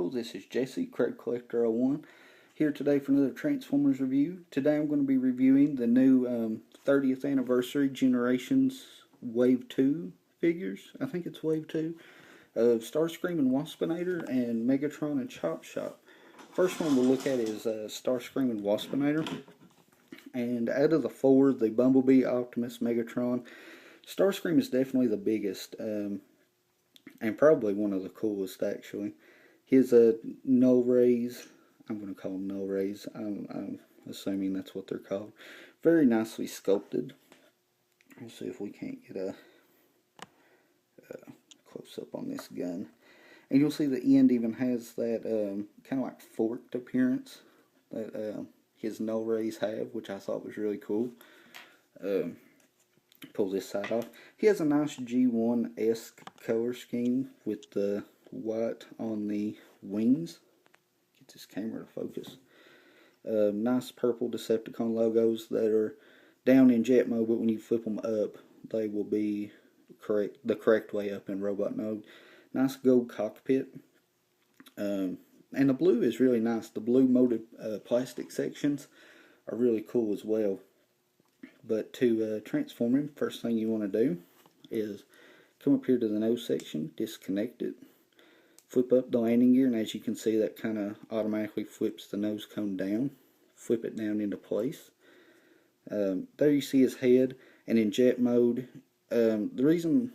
people, this is Jesse, Crate Collector 01, here today for another Transformers review. Today I'm going to be reviewing the new 30th Anniversary Generations Wave 2 figures, I think it's Wave 2, of Starscream and Waspinator and Megatron and Chop Shop. First one we'll look at is Starscream and Waspinator. And out of the four, the Bumblebee, Optimus, Megatron, Starscream is definitely the biggest. And probably one of the coolest, actually. His null rays, I'm going to call them null rays, I'm assuming that's what they're called. Very nicely sculpted. Let's see if we can't get a close-up on this gun. And you'll see the end even has that kind of like forked appearance that his null rays have, which I thought was really cool. Pull this side off. He has a nice G1-esque color scheme with the white on the wings. Get this camera to focus. Nice purple Decepticon logos that are down in jet mode, but when you flip them up, they will be the correct way up in robot mode. Nice gold cockpit. And the blue is really nice. The blue molded plastic sections are really cool as well. But to transform him, first thing you want to do is come up here to the nose section, disconnect it, flip up the landing gear, and as you can see that kind of automatically flips the nose cone down. Flip it down into place. There you see his head, and in jet mode, the reason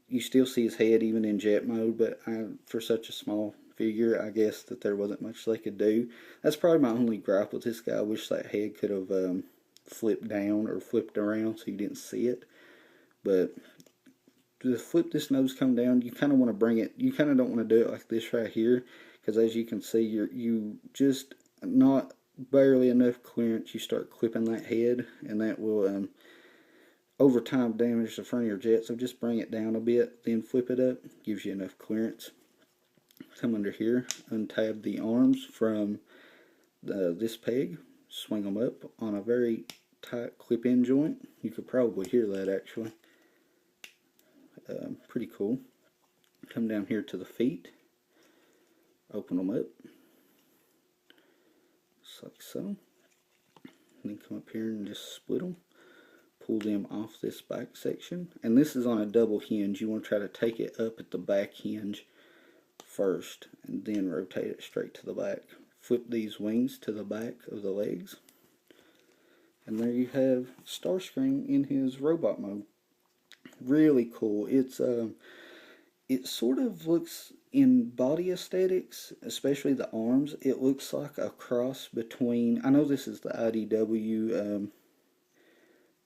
you still see his head even in jet mode, but for such a small figure, I guess that there wasn't much they could do. That's probably my only gripe with this guy. I wish that head could have flipped down or flipped around so you didn't see it. But to flip this nose cone down, you kind of want to bring it, you kind of don't want to do it like this right here, because as you can see, you just not barely enough clearance, you start clipping that head, and that will over time damage the front of your jet. So just bring it down a bit, then flip it up, gives you enough clearance. Come under here, untab the arms from this peg, swing them up on a very tight clip-in joint. You could probably hear that actually. Pretty cool. Come down here to the feet, open them up, just like so. And then come up here and just split them. Pull them off this back section. And this is on a double hinge. You want to try to take it up at the back hinge first, and then rotate it straight to the back. Flip these wings to the back of the legs, and there you have Starscream in his robot mode. Really cool. It's it sort of looks, in body aesthetics, especially the arms, it looks like a cross between, I know this is the IDW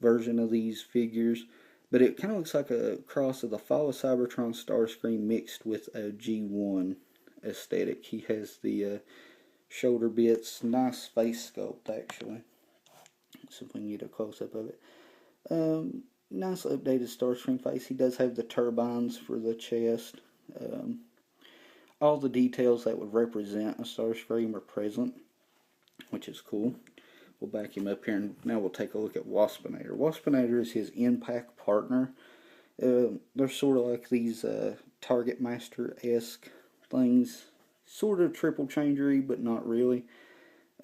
version of these figures, but it kind of looks like a cross of the Fall of Cybertron Starscream mixed with a G1 aesthetic. He has the shoulder bits, nice face sculpt actually. So if we can get a close-up of it. Nice updated Starscream face. He does have the turbines for the chest. All the details that would represent a Starscream are present, which is cool. We'll back him up here, and now we'll take a look at Waspinator. Waspinator is his impact partner. They're sort of like these Target Master-esque things. Sort of triple changery, but not really.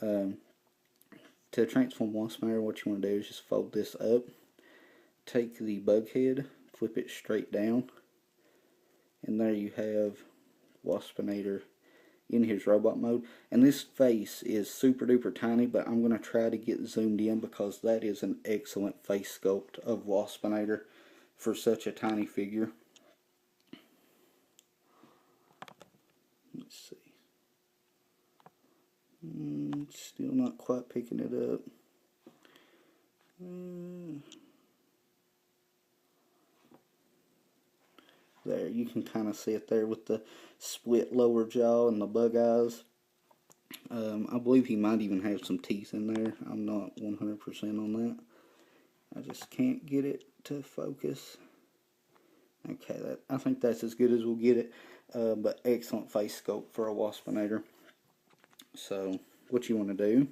To transform Waspinator, what you want to do is just fold this up. Take the bug head, flip it straight down. And there you have Waspinator in his robot mode. And this face is super duper tiny, but I'm going to try to get zoomed in because that is an excellent face sculpt of Waspinator for such a tiny figure. Let's see. Still not quite picking it up. There, you can kind of see it there with the split lower jaw and the bug eyes. I believe he might even have some teeth in there. I'm not 100% on that. I just can't get it to focus. Okay, I think that's as good as we'll get it. But excellent face sculpt for a Waspinator. So, what you want to do,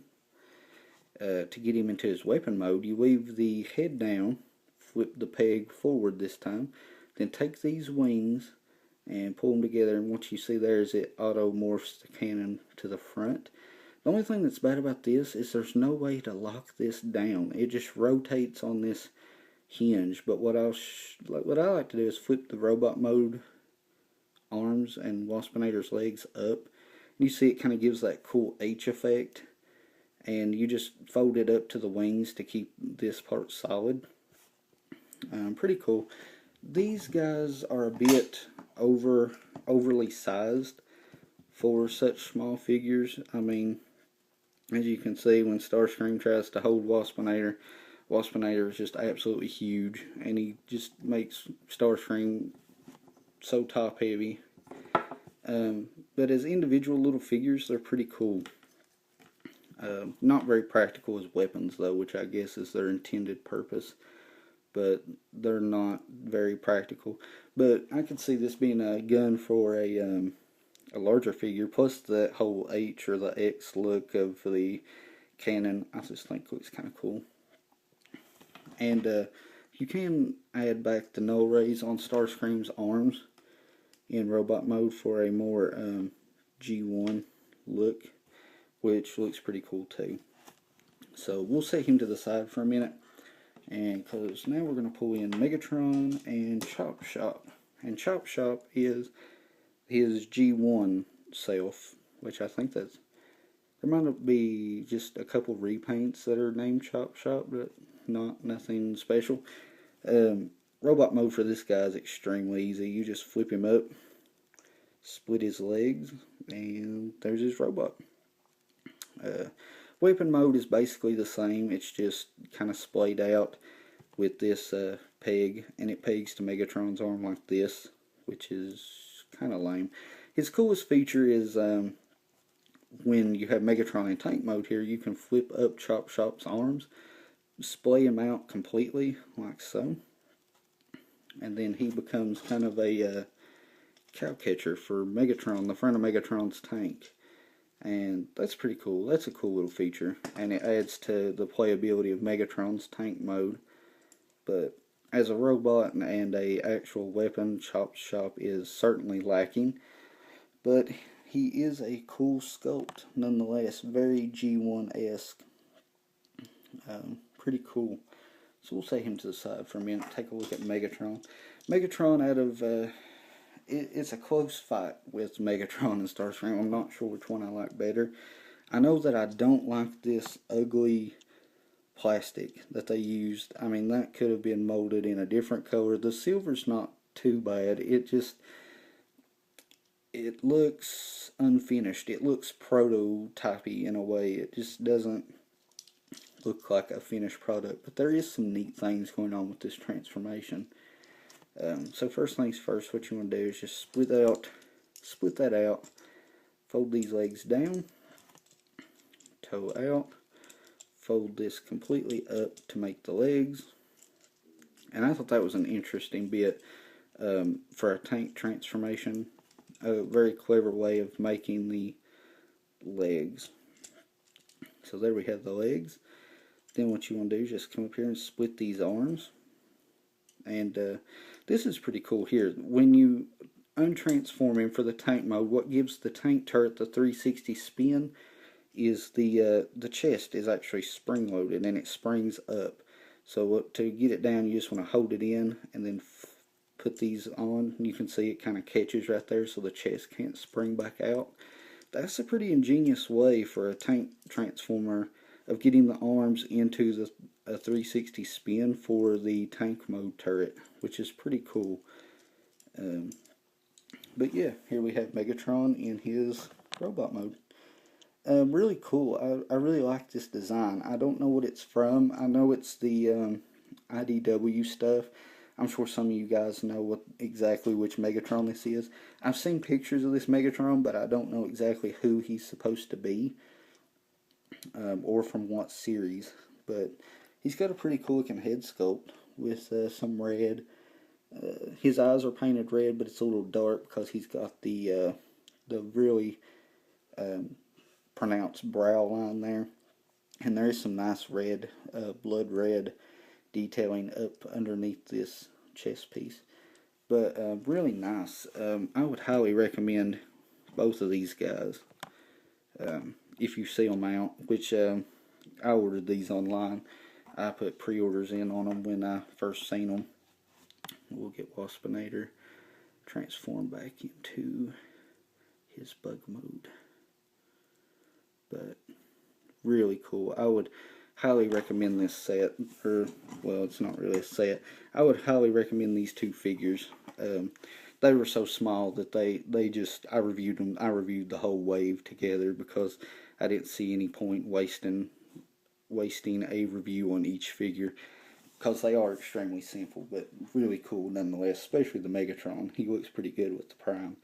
to get him into his weapon mode, you leave the head down, flip the peg forward this time, then take these wings and pull them together, and what you see there is it auto morphs the cannon to the front. The only thing that's bad about this is there's no way to lock this down. It just rotates on this hinge. But what I like to do is flip the robot mode arms and Waspinator's legs up. You see it kind of gives that cool H effect, and you just fold it up to the wings to keep this part solid. Pretty cool. These guys are a bit overly sized for such small figures. I mean, as you can see, when Starscream tries to hold Waspinator, Waspinator is just absolutely huge, and he just makes Starscream so top heavy. But as individual little figures, they're pretty cool. Not very practical as weapons, though, which I guess is their intended purpose. But they're not very practical. But I could see this being a gun for a larger figure, plus that whole H or the X look of the cannon. I just think looks kind of cool. And you can add back the null rays on Starscream's arms in robot mode for a more G1 look, which looks pretty cool too. So we'll set him to the side for a minute, and because now we're going to pull in Megatron and Chop Shop. And Chop Shop is his G1 self, which I think there might be just a couple repaints that are named Chop Shop, but nothing special. Robot mode for this guy is extremely easy. You just flip him up, split his legs, and there's his robot. Weapon mode is basically the same. It's just kind of splayed out with this peg, and it pegs to Megatron's arm like this, which is kind of lame. His coolest feature is when you have Megatron in tank mode here, you can flip up Chop Shop's arms, splay him out completely like so, and then he becomes kind of a cow catcher for Megatron, the front of Megatron's tank. And that's pretty cool. That's a cool little feature, and it adds to the playability of Megatron's tank mode. But as a robot and a actual weapon, Chop Shop is certainly lacking. But he is a cool sculpt nonetheless, very G1-esque. Pretty cool. So we'll set him to the side for a minute. Take a look at Megatron. Megatron, out of it's a close fight with Megatron and Starscream. I'm not sure which one I like better. I know that I don't like this ugly plastic that they used. I mean, that could have been molded in a different color. The silver's not too bad. It looks unfinished. It looks prototypey in a way. It just doesn't look like a finished product. But there is some neat things going on with this transformation. So first things first, what you want to do is just split that out, fold these legs down, toe out, fold this completely up to make the legs. And I thought that was an interesting bit for a tank transformation, a very clever way of making the legs. So there we have the legs. Then what you want to do is just come up here and split these arms. And this is pretty cool here. When you untransform him for the tank mode, what gives the tank turret the 360 spin is the chest is actually spring loaded, and it springs up. So to get it down, you just want to hold it in and then put these on. You can see it kind of catches right there, so the chest can't spring back out. That's a pretty ingenious way for a tank transformer of getting the arms into a 360 spin for the tank mode turret, which is pretty cool. But yeah, here we have Megatron in his robot mode. Really cool. I really like this design. I don't know what it's from. I know it's the IDW stuff. I'm sure some of you guys know exactly which Megatron this is. I've seen pictures of this Megatron, but I don't know exactly who he's supposed to be, or from what series. But he's got a pretty cool looking head sculpt with some red. His eyes are painted red, but it's a little dark because he's got the really pronounced brow line there. And there is some nice red, blood red detailing up underneath this chest piece. but really nice. I would highly recommend both of these guys if you see them out, which I ordered these online. I put pre-orders in on them when I first seen them. We'll get Waspinator transformed back into his bug mode. But really cool. I would highly recommend this set, or well, it's not really a set. I would highly recommend these two figures. They were so small that they just, I reviewed them. I reviewed the whole wave together because I didn't see any point wasting a review on each figure, because they are extremely simple, but really cool nonetheless, especially the Megatron. He looks pretty good with the Prime.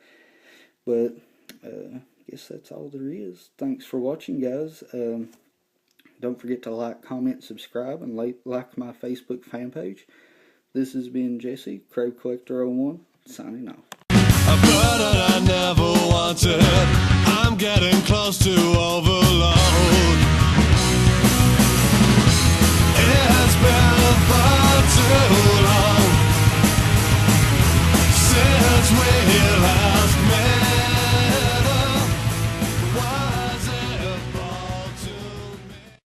But I guess that's all there is. Thanks for watching, guys. Don't forget to like, comment, subscribe, and like my Facebook fan page. This has been Jesse, Crave Collector 01, signing off. A burden I never wanted, I'm getting close to over.